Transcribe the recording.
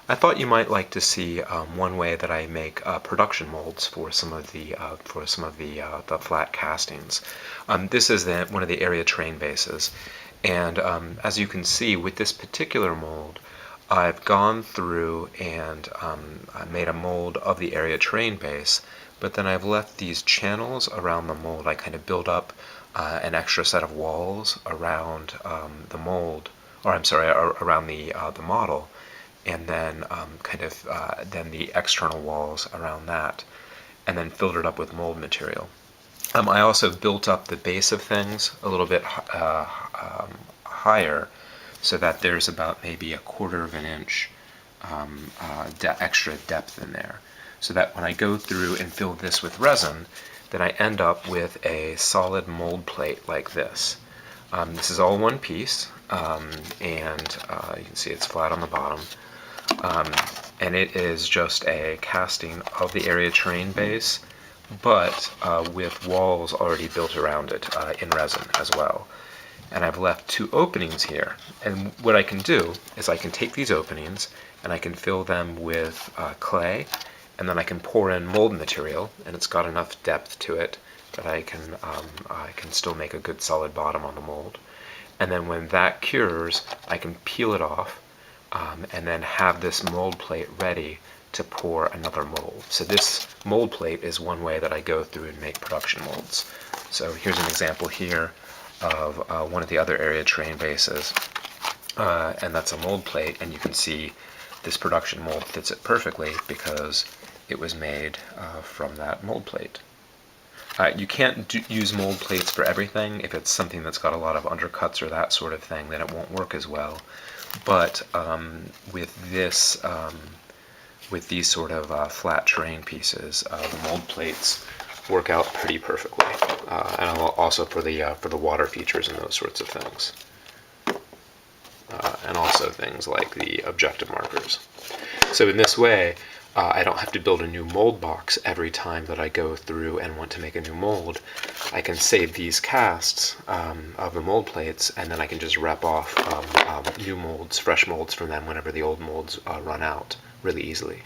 I thought you might like to see one way that I make production molds for some of the the flat castings. This is one of the area train bases, and as you can see with this particular mold, I've gone through and I made a mold of the area train base, but then I've left these channels around the mold. I kind of build up an extra set of walls around the mold, or I'm sorry, around the model, and then then the external walls around that, and then filled it up with mold material. I also built up the base of things a little bit higher, so that there's about maybe 1/4 of an inch extra depth in there, so that when I go through and fill this with resin, then I end up with a solid mold plate like this. This is all one piece, and you can see it's flat on the bottom. And it is just a casting of the area train base, but with walls already built around it in resin as well. And I've left 2 openings here. And what I can do is I can take these openings and I can fill them with clay, and then I can pour in mold material, and it's got enough depth to it that I can still make a good solid bottom on the mold. And then when that cures, I can peel it off, and then have this mold plate ready to pour another mold. So this mold plate is one way that I go through and make production molds. So here's an example here of one of the other area train bases, and that's a mold plate, and you can see this production mold fits it perfectly because it was made from that mold plate. You can't use mold plates for everything. If it's something that's got a lot of undercuts or that sort of thing, then it won't work as well. But with these sort of flat terrain pieces, the mold plates work out pretty perfectly, and also for the water features and those sorts of things, and also things like the objective markers. So in this way, I don't have to build a new mold box every time that I go through and want to make a new mold. I can save these casts of the mold plates, and then I can just rep off new molds, fresh molds from them whenever the old molds run out really easily.